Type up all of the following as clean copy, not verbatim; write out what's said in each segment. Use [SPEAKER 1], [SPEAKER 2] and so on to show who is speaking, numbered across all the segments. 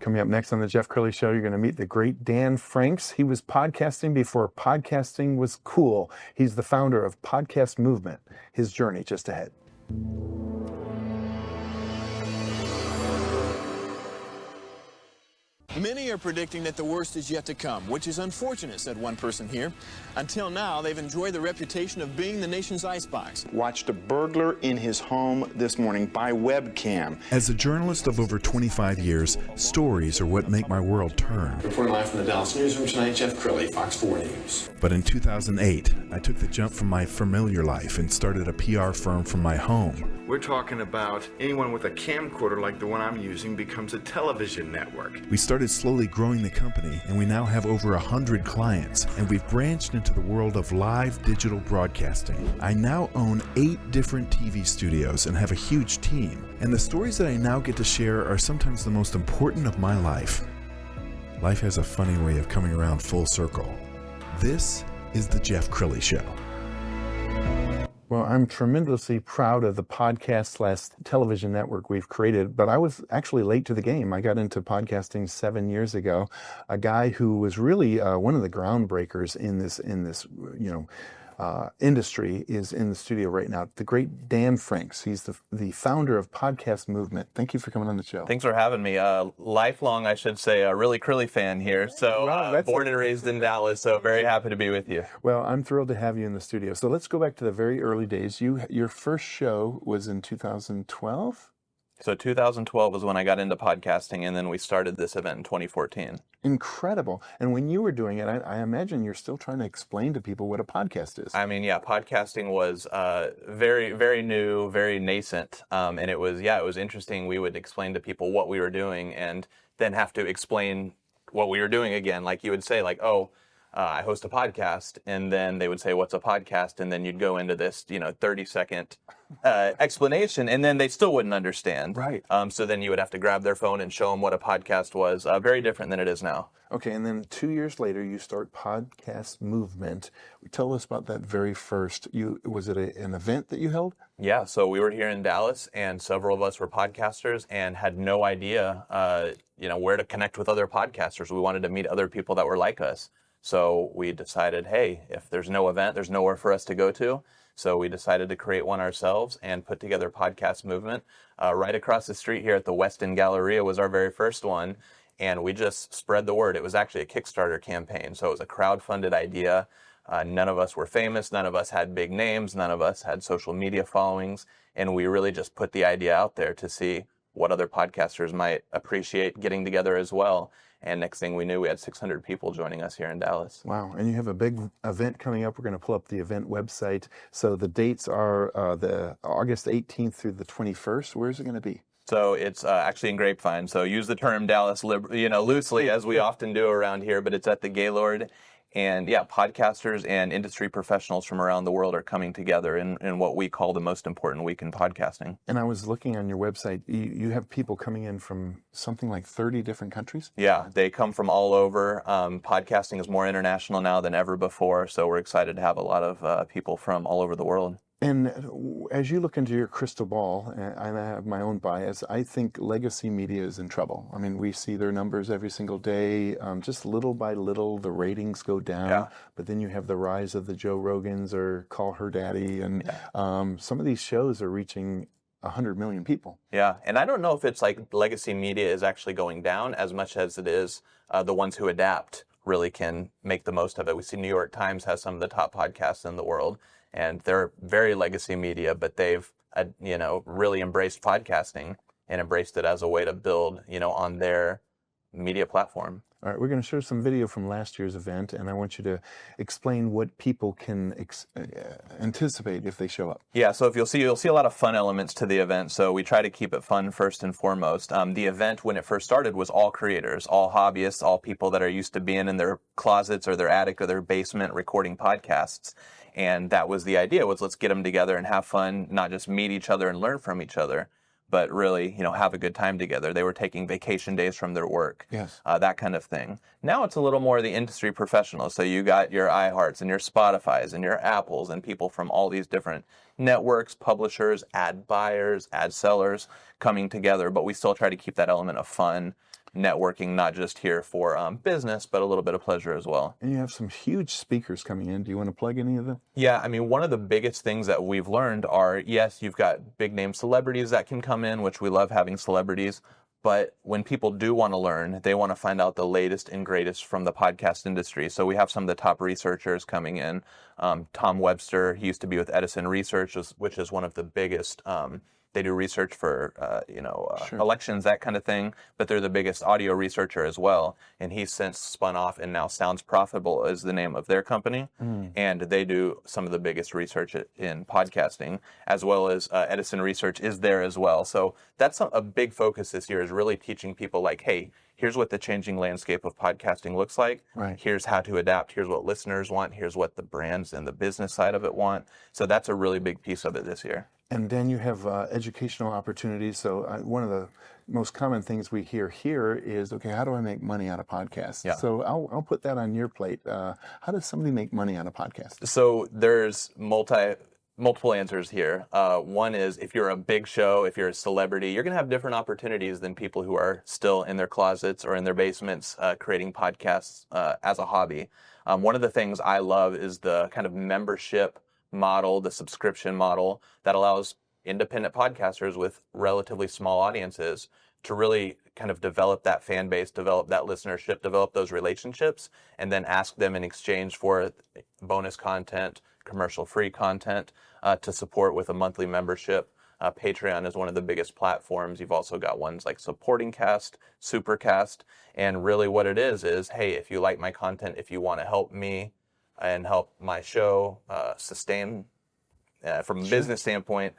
[SPEAKER 1] Coming up next on the Jeff Crilley Show, you're going to meet the great Dan Franks. He was podcasting before podcasting was cool. He's the founder of Podcast Movement. His journey just ahead.
[SPEAKER 2] Many are predicting that the worst is yet to come, which is unfortunate, said one person here. Until now, they've enjoyed the reputation of being the nation's icebox.
[SPEAKER 3] Watched a burglar in his home this morning by webcam.
[SPEAKER 4] As a journalist of over 25 years, stories are what make my world turn.
[SPEAKER 5] Reporting live from the Dallas newsroom tonight, Jeff Crilley, Fox 4 News.
[SPEAKER 4] But in 2008, I took the jump from my familiar life and started a PR firm from my home.
[SPEAKER 3] We're talking about anyone with a camcorder like the one I'm using becomes a television network.
[SPEAKER 4] We started slowly growing the company, and we now have over 100 clients, and we've branched into the world of live digital broadcasting. I now own 8 different TV studios and have a huge team, and the stories that I now get to share are sometimes the most important of my life. Life has a funny way of coming around full circle. This is the Jeff Crilley Show.
[SPEAKER 1] Well, I'm tremendously proud of the podcast/television network we've created, but I was actually late to the game. I got into podcasting 7 years ago. A guy who was really one of the groundbreakers in this industry is in the studio right now. The great Dan Franks. He's the founder of Podcast Movement. Thank you for coming on the show.
[SPEAKER 6] Thanks for having me. Lifelong, I should say, a really Crilley fan here. So born and raised in Dallas, so very happy to be with you.
[SPEAKER 1] Well, I'm thrilled to have you in the studio. So let's go back to the very early days. Your first show was in 2012?
[SPEAKER 6] So 2012 was when I got into podcasting, and then we started this event in 2014.
[SPEAKER 1] Incredible. And when you were doing it, I imagine you're still trying to explain to people what a podcast is.
[SPEAKER 6] I mean, yeah, podcasting was very, very new, very nascent. And it was interesting. We would explain to people what we were doing and then have to explain what we were doing again. Like you would say, like, I host a podcast, and then they would say, what's a podcast? And then you'd go into this, 30-second explanation, and then they still wouldn't understand.
[SPEAKER 1] Right.
[SPEAKER 6] So then you would have to grab their phone and show them what a podcast was. Very different than it is now.
[SPEAKER 1] Okay, and then 2 years later, you start Podcast Movement. Tell us about that very first. Was it an event that you held?
[SPEAKER 6] Yeah, so we were here in Dallas, and several of us were podcasters and had no idea, where to connect with other podcasters. We wanted to meet other people that were like us. So we decided, hey, if there's no event, there's nowhere for us to go to. So we decided to create one ourselves and put together Podcast Movement. Right across the street here at the Westin Galleria was our very first one. And we just spread the word. It was actually a Kickstarter campaign. So it was a crowd-funded idea. None of us were famous. None of us had big names. None of us had social media followings. And we really just put the idea out there to see what other podcasters might appreciate getting together as well. And next thing we knew, we had 600 people joining us here in Dallas.
[SPEAKER 1] Wow. And you have a big event coming up. We're going to pull up the event website. So the dates are the August 18th through the 21st. Where is it going to be?
[SPEAKER 6] So it's actually in Grapevine. So use the term Dallas loosely, as we often do around here, but it's at the Gaylord. And yeah, podcasters and industry professionals from around the world are coming together in what we call the most important week in podcasting.
[SPEAKER 1] And I was looking on your website. You have people coming in from something like 30 different countries?
[SPEAKER 6] Yeah, they come from all over. Podcasting is more international now than ever before, so we're excited to have a lot of people from all over the world.
[SPEAKER 1] And as you look into your crystal ball, and I have my own bias, I think legacy media is in trouble. I mean, we see their numbers every single day. Just little by little, the ratings go down.
[SPEAKER 6] Yeah.
[SPEAKER 1] But then you have the rise of the Joe Rogans or Call Her Daddy. And some of these shows are reaching 100 million people.
[SPEAKER 6] Yeah, and I don't know if it's like legacy media is actually going down as much as it is the ones who adapt really can make the most of it. We see New York Times has some of the top podcasts in the world. And they're very legacy media, but they've, really embraced podcasting and embraced it as a way to build, on their media platform.
[SPEAKER 1] All right, we're going to show some video from last year's event, and I want you to explain what people can anticipate if they show up.
[SPEAKER 6] Yeah, so you'll see a lot of fun elements to the event. So we try to keep it fun first and foremost. The event, when it first started, was all creators, all hobbyists, all people that are used to being in their closets or their attic or their basement recording podcasts. And that was the idea, was let's get them together and have fun, not just meet each other and learn from each other, but really, have a good time together. They were taking vacation days from their work,
[SPEAKER 1] yes,
[SPEAKER 6] that kind of thing. Now it's a little more the industry professionals. So you got your iHearts and your Spotifys and your Apples and people from all these different networks, publishers, ad buyers, ad sellers coming together. But we still try to keep that element of fun, networking, not just here for business, but a little bit of pleasure as well.
[SPEAKER 1] And you have some huge speakers coming in. Do you want to plug any of them?
[SPEAKER 6] Yeah, I mean, one of the biggest things that we've learned are, yes, you've got big name celebrities that can come in, which we love having celebrities. But when people do want to learn, they want to find out the latest and greatest from the podcast industry. So we have some of the top researchers coming in. Tom Webster, he used to be with Edison Research, which is one of the biggest. They do research for,
[SPEAKER 1] Sure.
[SPEAKER 6] elections, that kind of thing, but they're the biggest audio researcher as well. And he's since spun off, and now Sounds Profitable is the name of their company. And they do some of the biggest research in podcasting, as well as Edison Research is there as well. So that's a big focus this year, is really teaching people like, hey, here's what the changing landscape of podcasting looks like.
[SPEAKER 1] Right.
[SPEAKER 6] Here's how to adapt. Here's what listeners want. Here's what the brands and the business side of it want. So that's a really big piece of it this year.
[SPEAKER 1] And then you have educational opportunities. So one of the most common things we hear here is, okay, how do I make money on a podcast?
[SPEAKER 6] Yeah.
[SPEAKER 1] So I'll put that on your plate. How does somebody make money on a podcast?
[SPEAKER 6] So there's multiple answers here. One is, if you're a big show, if you're a celebrity, you're going to have different opportunities than people who are still in their closets or in their basements creating podcasts as a hobby. One of the things I love is the kind of membership model, the subscription model that allows independent podcasters with relatively small audiences to really kind of develop that fan base, develop that listenership, develop those relationships, and then ask them in exchange for bonus content, commercial-free content to support with a monthly membership. Patreon is one of the biggest platforms. You've also got ones like Supporting Cast, Supercast, and really what it is, hey, if you like my content, if you want to help me and help my show sustain from a business standpoint,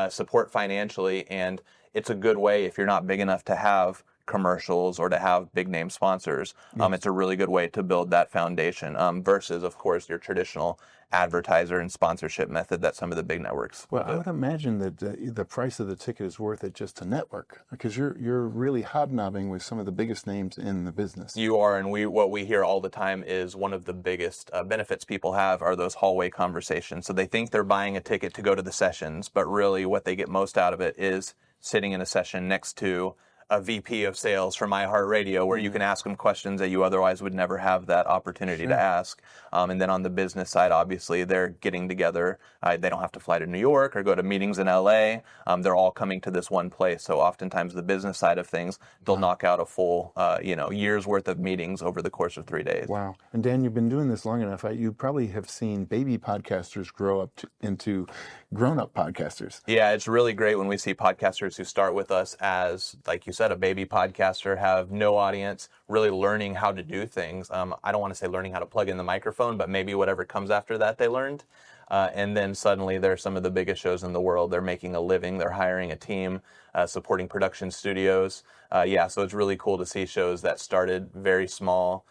[SPEAKER 6] support financially. And it's a good way, if you're not big enough to have commercials or to have big name sponsors, it's a really good way to build that foundation versus, of course, your traditional advertiser and sponsorship method that some of the big networks
[SPEAKER 1] Well,
[SPEAKER 6] do.
[SPEAKER 1] I would imagine that the price of the ticket is worth it just to network, because you're really hobnobbing with some of the biggest names in the business.
[SPEAKER 6] You are, and what we hear all the time is one of the biggest benefits people have are those hallway conversations. So they think they're buying a ticket to go to the sessions, but really what they get most out of it is sitting in a session next to a VP of sales from iHeartRadio, where you can ask them questions that you otherwise would never have that opportunity to ask. And then on the business side, obviously, they're getting together. They don't have to fly to New York or go to meetings in LA. They're all coming to this one place. So oftentimes the business side of things, they'll knock out a full, year's worth of meetings over the course of 3 days.
[SPEAKER 1] Wow. And Dan, you've been doing this long enough. You probably have seen baby podcasters grow up into grown-up podcasters.
[SPEAKER 6] Yeah, it's really great when we see podcasters who start with us as, like you said, a baby podcaster, have no audience, really learning how to do things. I don't want to say learning how to plug in the microphone, but maybe whatever comes after that they learned. And then suddenly they're some of the biggest shows in the world. They're making a living. They're hiring a team, supporting production studios. So it's really cool to see shows that started very small,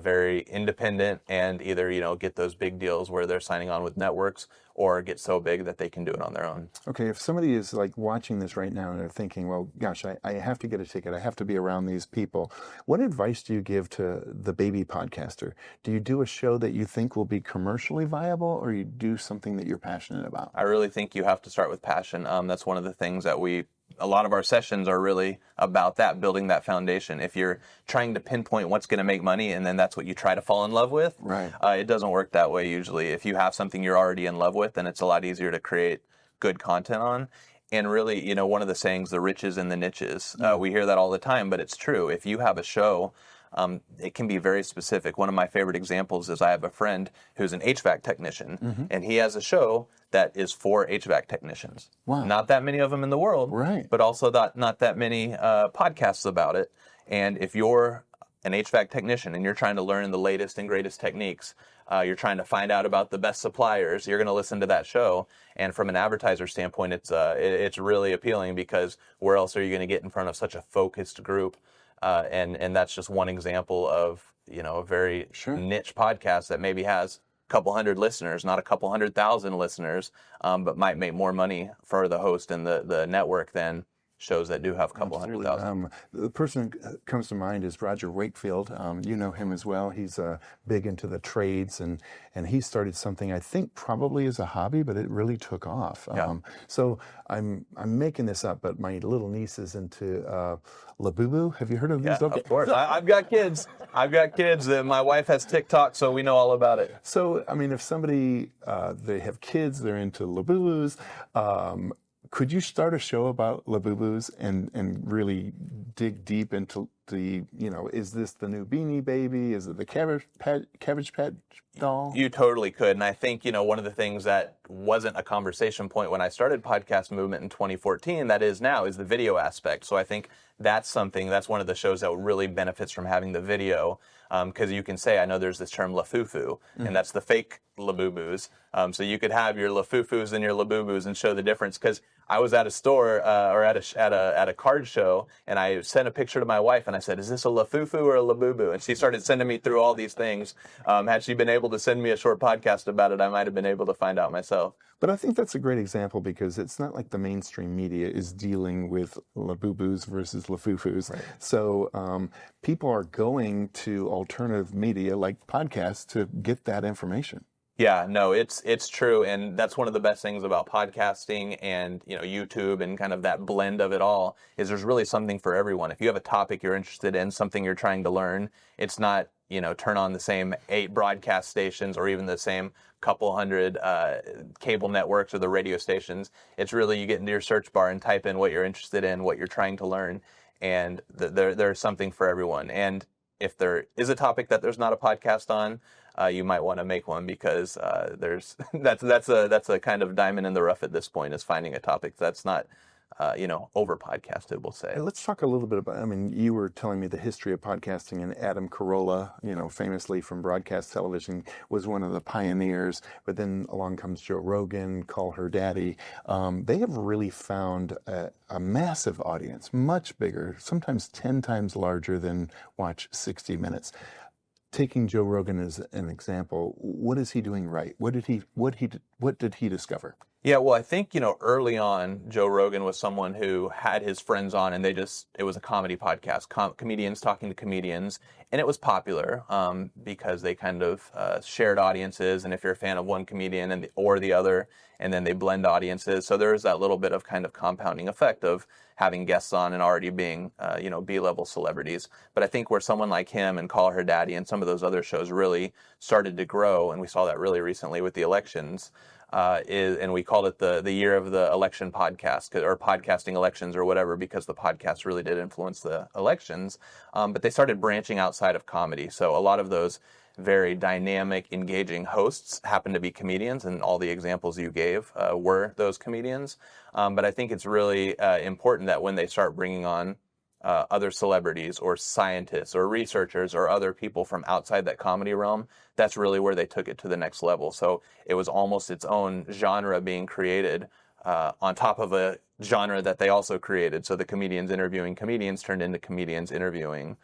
[SPEAKER 6] very independent, and either, get those big deals where they're signing on with networks, or get so big that they can do it on their own.
[SPEAKER 1] Okay, if somebody is like watching this right now and they're thinking, well, gosh, I have to get a ticket. I have to be around these people. What advice do you give to the baby podcaster? Do you do a show that you think will be commercially viable, or you do something that you're passionate about?
[SPEAKER 6] I really think you have to start with passion. That's one of the things that a lot of our sessions are really about that, building that foundation. If you're trying to pinpoint what's going to make money and then that's what you try to fall in love with,
[SPEAKER 1] right,
[SPEAKER 6] it doesn't work that way usually. If you have something you're already in love with, then it's a lot easier to create good content on. And really, one of the sayings, the riches in the niches, we hear that all the time, but it's true. If you have a show, it can be very specific. One of my favorite examples is I have a friend who's an HVAC technician, and he has a show that is for HVAC technicians.
[SPEAKER 1] Wow.
[SPEAKER 6] Not that many of them in the world,
[SPEAKER 1] right,
[SPEAKER 6] but also not that many podcasts about it. And if you're an HVAC technician and you're trying to learn the latest and greatest techniques, you're trying to find out about the best suppliers, you're going to listen to that show. And from an advertiser standpoint, it's really appealing, because where else are you going to get in front of such a focused group? And that's just one example of, a very niche podcast that maybe has a couple hundred listeners, not a couple 100,000 listeners, but might make more money for the host and the network than shows that do have a couple
[SPEAKER 1] Absolutely.
[SPEAKER 6] 100,000.
[SPEAKER 1] The person who comes to mind is Roger Wakefield. You know him as well. He's big into the trades, and he started something I think probably as a hobby, but it really took off.
[SPEAKER 6] Yeah.
[SPEAKER 1] So I'm making this up, but my little niece is into Labubu. Have you heard of these?
[SPEAKER 6] Yeah, of course. I've got kids. My wife has TikTok, so we know all about it.
[SPEAKER 1] So, I mean, if somebody, they have kids, they're into Labubus, could you start a show about Labubus and really dig deep into the, is this the new Beanie Baby? Is it the Cabbage Patch doll?
[SPEAKER 6] You totally could. And I think, one of the things that wasn't a conversation point when I started Podcast Movement in 2014, that is now, is the video aspect. So I think that's one of the shows that really benefits from having the video. Because you can say, I know there's this term Lafufu, and that's the fake Labubus. So you could have your Lafufus and your Labubus and show the difference. Because I was at a store or at a card show, and I sent a picture to my wife, and I said, "Is this a Lafufu or a Labubu?" And she started sending me through all these things. Had she been able to send me a short podcast about it, I might have been able to find out myself.
[SPEAKER 1] But I think that's a great example because it's not like the mainstream media is dealing with Labubus versus Lafufus. Right. So people are going to alternative media like podcasts to get that information.
[SPEAKER 6] Yeah, no, it's true, and that's one of the best things about podcasting and YouTube and kind of that blend of it all is there's really something for everyone. If you have a topic you're interested in, something you're trying to learn, it's not turn on the same 8 broadcast stations or even the same couple hundred cable networks or the radio stations. It's really you get into your search bar and type in what you're interested in, what you're trying to learn, and there's something for everyone. And if there is a topic that there's not a podcast on, you might want to make one because that's a kind of diamond in the rough at this point is finding a topic that's not over podcasted, we'll say.
[SPEAKER 1] Let's talk a little bit about, you were telling me the history of podcasting, and Adam Carolla, famously from broadcast television, was one of the pioneers, but then along comes Joe Rogan, Call Her Daddy. They have really found a massive audience, much bigger, sometimes 10 times larger than watch 60 Minutes. Taking Joe Rogan as an example, what is he doing right? What did he discover?
[SPEAKER 6] Yeah, well, I think, early on, Joe Rogan was someone who had his friends on, and it was a comedy podcast, comedians talking to comedians, and it was popular because they kind of shared audiences, and if you're a fan of one comedian or the other, and then they blend audiences, so there was that little bit of kind of compounding effect of having guests on and already being, B-level celebrities. But I think where someone like him and Call Her Daddy and some of those other shows really started to grow, and we saw that really recently with the elections, and we called it the year of the election podcast or podcasting elections or whatever because the podcast really did influence the elections. But they started branching outside of comedy. So a lot of those very dynamic, engaging hosts happen to be comedians, and all the examples you gave were those comedians. But I think it's really important that when they start bringing on other celebrities or scientists or researchers or other people from outside that comedy realm, that's really where they took it to the next level. So it was almost its own genre being created on top of a genre that they also created. So the comedians interviewing comedians turned into comedians interviewing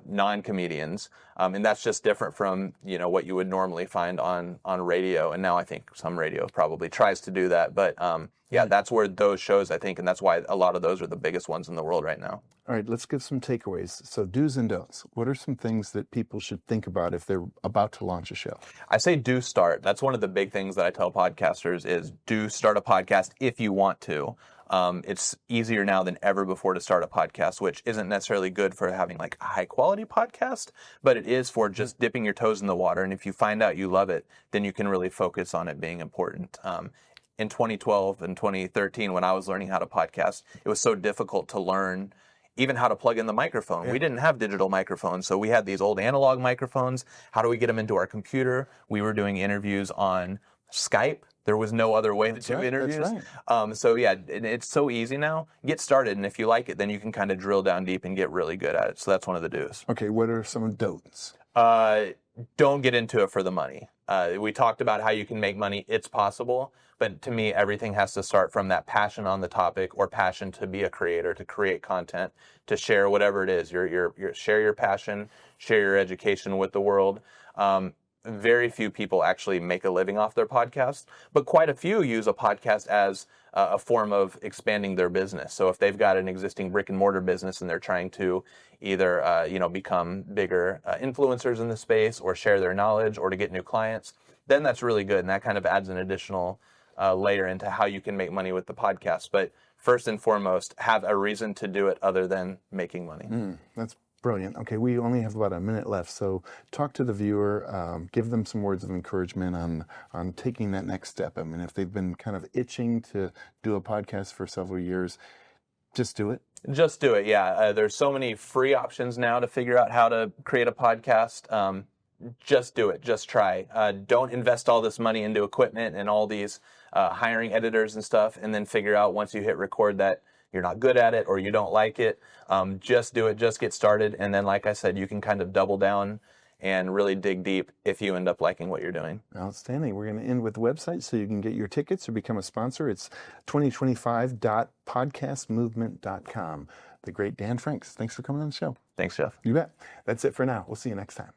[SPEAKER 6] non-comedians. And that's just different from, what you would normally find on radio. And now I think some radio probably tries to do that. But that's where those shows, I think, and that's why a lot of those are the biggest ones in the world right now.
[SPEAKER 1] All right, let's give some takeaways. So do's and don'ts. What are some things that people should think about if they're about to launch a show?
[SPEAKER 6] I say do start. That's one of the big things that I tell podcasters is do start a podcast if you want to. It's easier now than ever before to start a podcast, which isn't necessarily good for having like a high quality podcast, but it is for just dipping your toes in the water. And if you find out you love it, then you can really focus on it being important. In 2012 and 2013, when I was learning how to podcast, it was so difficult to learn even how to plug in the microphone. Yeah. We didn't have digital microphones, so we had these old analog microphones. How do we get them into our computer? We were doing interviews on Skype. There was no other way to do interviews. That's right. It's so easy now. Get started, and if you like it, then you can kind of drill down deep and get really good at it. So that's one of the do's.
[SPEAKER 1] Okay, what are some don'ts?
[SPEAKER 6] Don't get into it for the money. We talked about how you can make money. It's possible. But to me, everything has to start from that passion on the topic or passion to be a creator, to create content, to share whatever it is. Share your passion, share your education with the world. very few people actually make a living off their podcast, but quite a few use a podcast as a form of expanding their business. So if they've got an existing brick and mortar business and they're trying to either become bigger influencers in the space or share their knowledge or to get new clients, then that's really good. And that kind of adds an additional layer into how you can make money with the podcast. But first and foremost, have a reason to do it other than making money.
[SPEAKER 1] That's brilliant. Okay, we only have about a minute left, so talk to the viewer, give them some words of encouragement on taking that next step. I mean, if they've been kind of itching to do a podcast for several years, just do it.
[SPEAKER 6] Just do it, yeah. There's so many free options now to figure out how to create a podcast. Just do it. Just try. Don't invest all this money into equipment and all these hiring editors and stuff, and then figure out once you hit record that you're not good at it or you don't like it. Just do it. Just get started. And then, like I said, you can kind of double down and really dig deep if you end up liking what you're doing.
[SPEAKER 1] Outstanding. We're going to end with the website so you can get your tickets or become a sponsor. It's 2025.podcastmovement.com. The great Dan Franks. Thanks for coming on the show.
[SPEAKER 6] Thanks, Jeff.
[SPEAKER 1] You bet. That's it for now. We'll see you next time.